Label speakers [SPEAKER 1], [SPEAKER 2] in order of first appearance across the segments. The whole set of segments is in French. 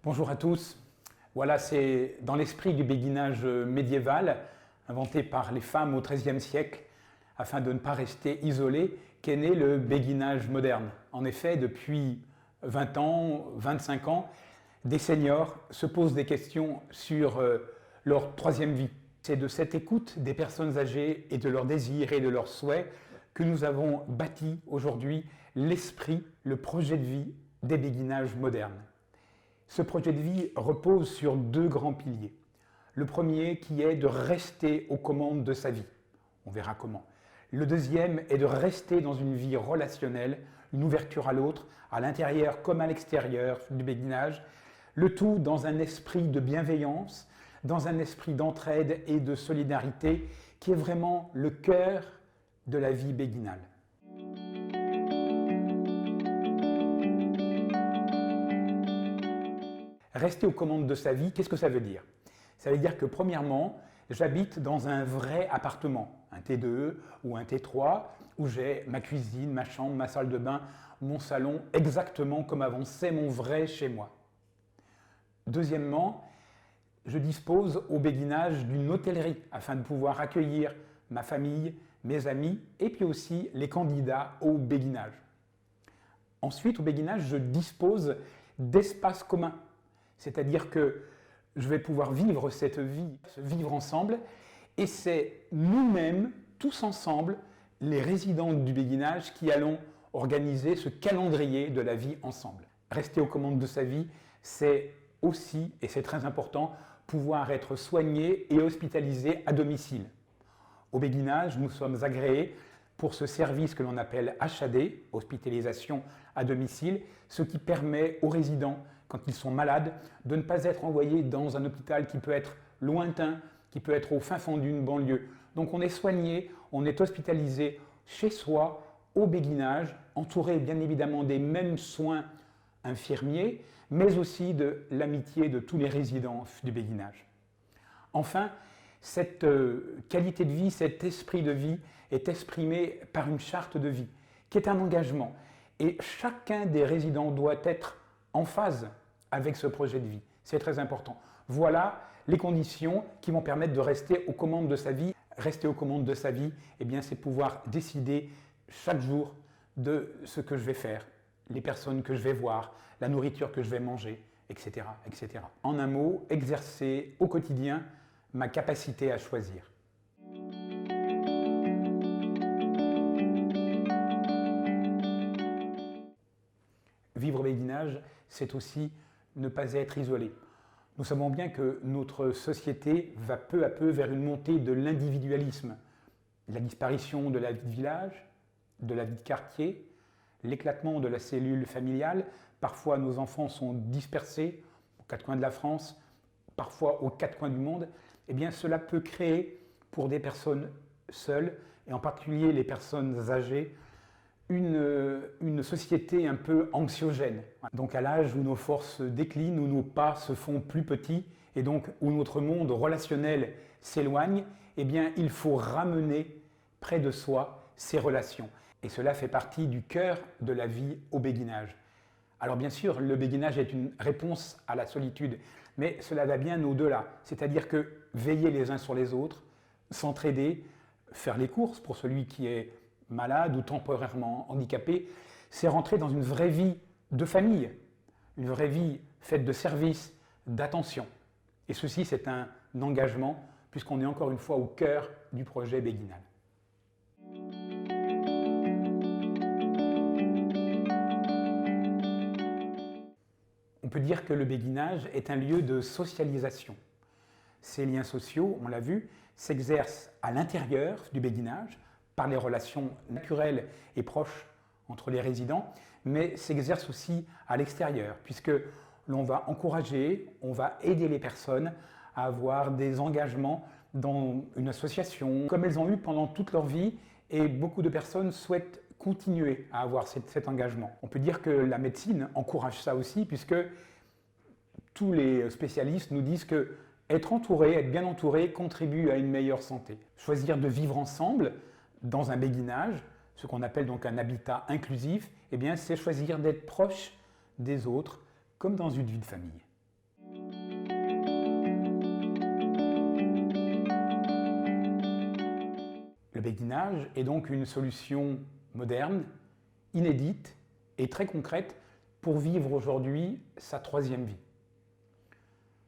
[SPEAKER 1] Bonjour à tous. Voilà, c'est dans l'esprit du béguinage médiéval, inventé par les femmes au XIIIe siècle, afin de ne pas rester isolées, qu'est né le béguinage moderne. En effet, depuis 20 ans, 25 ans, des seniors se posent des questions sur leur troisième vie. C'est de cette écoute des personnes âgées et de leurs désirs et de leurs souhaits que nous avons bâti aujourd'hui l'esprit, le projet de vie des béguinages modernes. Ce projet de vie repose sur deux grands piliers. Le premier qui est de rester aux commandes de sa vie. On verra comment. Le deuxième est de rester dans une vie relationnelle, une ouverture à l'autre, à l'intérieur comme à l'extérieur du béguinage, le tout dans un esprit de bienveillance, dans un esprit d'entraide et de solidarité qui est vraiment le cœur de la vie béguinale. Rester aux commandes de sa vie, qu'est-ce que ça veut dire? Ça veut dire que premièrement, j'habite dans un vrai appartement, un T2 ou un T3, où j'ai ma cuisine, ma chambre, ma salle de bain, mon salon, exactement comme avant, c'est mon vrai chez moi. Deuxièmement, je dispose au béguinage d'une hôtellerie afin de pouvoir accueillir ma famille, mes amis et puis aussi les candidats au béguinage. Ensuite, au béguinage, je dispose d'espaces communs. C'est-à-dire que je vais pouvoir vivre cette vie, vivre ensemble, et c'est nous-mêmes, tous ensemble, les résidents du béguinage qui allons organiser ce calendrier de la vie ensemble. Rester aux commandes de sa vie, c'est aussi, et c'est très important, pouvoir être soigné et hospitalisé à domicile. Au béguinage, nous sommes agréés pour ce service que l'on appelle HAD, hospitalisation à domicile, ce qui permet aux résidents, quand ils sont malades, de ne pas être envoyés dans un hôpital qui peut être lointain, qui peut être au fin fond d'une banlieue. Donc on est soigné, on est hospitalisé chez soi, au béguinage, entouré bien évidemment des mêmes soins infirmiers, mais aussi de l'amitié de tous les résidents du béguinage. Enfin, cette qualité de vie, cet esprit de vie est exprimé par une charte de vie, qui est un engagement. Et chacun des résidents doit être en phase avec ce projet de vie. C'est très important. Voilà les conditions qui vont permettre de rester aux commandes de sa vie. Rester aux commandes de sa vie, eh bien, c'est pouvoir décider chaque jour de ce que je vais faire, les personnes que je vais voir, la nourriture que je vais manger, etc., etc. En un mot, exercer au quotidien ma capacité à choisir. Vivre au béguinage, c'est aussi ne pas être isolé. Nous savons bien que notre société va peu à peu vers une montée de l'individualisme, la disparition de la vie de village, de la vie de quartier, l'éclatement de la cellule familiale. Parfois, nos enfants sont dispersés aux quatre coins de la France, parfois aux quatre coins du monde. Eh bien, cela peut créer pour des personnes seules, et en particulier les personnes âgées, une société un peu anxiogène. Donc à l'âge où nos forces déclinent, où nos pas se font plus petits, et donc où notre monde relationnel s'éloigne, eh bien il faut ramener près de soi ces relations. Et cela fait partie du cœur de la vie au béguinage. Alors bien sûr, le béguinage est une réponse à la solitude, mais cela va bien au-delà. C'est-à-dire que veiller les uns sur les autres, s'entraider, faire les courses pour celui qui est malade ou temporairement handicapé, c'est rentrer dans une vraie vie de famille, une vraie vie faite de service, d'attention. Et ceci, c'est un engagement, puisqu'on est encore une fois au cœur du projet béguinal. On peut dire que le béguinage est un lieu de socialisation. Ces liens sociaux, on l'a vu, s'exercent à l'intérieur du béguinage, par les relations naturelles et proches entre les résidents, mais s'exerce aussi à l'extérieur, puisque l'on va encourager, on va aider les personnes à avoir des engagements dans une association, comme elles ont eu pendant toute leur vie, et beaucoup de personnes souhaitent continuer à avoir cet engagement. On peut dire que la médecine encourage ça aussi, puisque tous les spécialistes nous disent que être entouré, être bien entouré, contribue à une meilleure santé. Choisir de vivre ensemble, dans un béguinage, ce qu'on appelle donc un habitat inclusif, eh bien, c'est choisir d'être proche des autres, comme dans une vie de famille. Le béguinage est donc une solution moderne, inédite et très concrète pour vivre aujourd'hui sa troisième vie.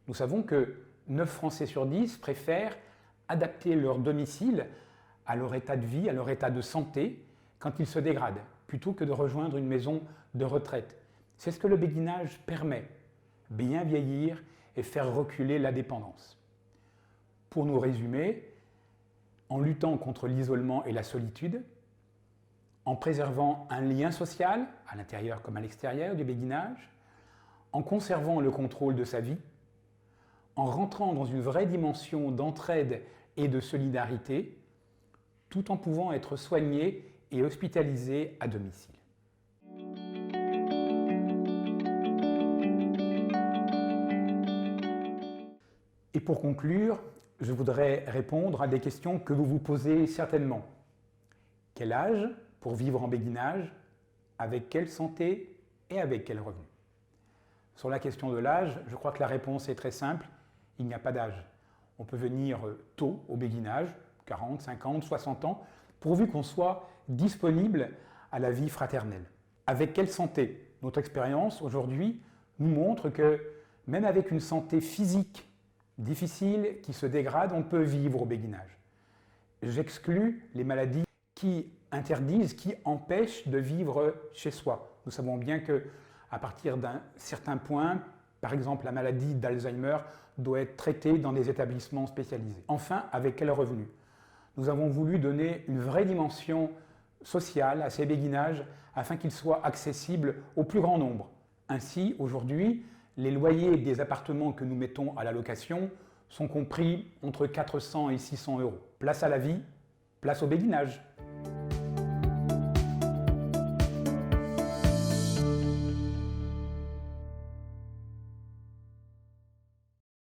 [SPEAKER 1] Nous savons que 9 Français sur 10 préfèrent adapter leur domicile à leur état de vie, à leur état de santé, quand ils se dégradent, plutôt que de rejoindre une maison de retraite. C'est ce que le béguinage permet, bien vieillir et faire reculer la dépendance. Pour nous résumer, en luttant contre l'isolement et la solitude, en préservant un lien social, à l'intérieur comme à l'extérieur du béguinage, en conservant le contrôle de sa vie, en rentrant dans une vraie dimension d'entraide et de solidarité, tout en pouvant être soigné et hospitalisé à domicile. Et pour conclure, je voudrais répondre à des questions que vous vous posez certainement. Quel âge pour vivre en béguinage? Avec quelle santé et avec quel revenu? Sur la question de l'âge, je crois que la réponse est très simple. Il n'y a pas d'âge. On peut venir tôt au béguinage, 40, 50, 60 ans, pourvu qu'on soit disponible à la vie fraternelle. Avec quelle santé? Notre expérience aujourd'hui nous montre que même avec une santé physique difficile, qui se dégrade, on peut vivre au béguinage. J'exclus les maladies qui interdisent, qui empêchent de vivre chez soi. Nous savons bien qu'à partir d'un certain point, par exemple la maladie d'Alzheimer, doit être traitée dans des établissements spécialisés. Enfin, avec quel revenu? Nous avons voulu donner une vraie dimension sociale à ces béguinages afin qu'ils soient accessibles au plus grand nombre. Ainsi, aujourd'hui, les loyers des appartements que nous mettons à la location sont compris entre 400 et 600 euros. Place à la vie, place au béguinage.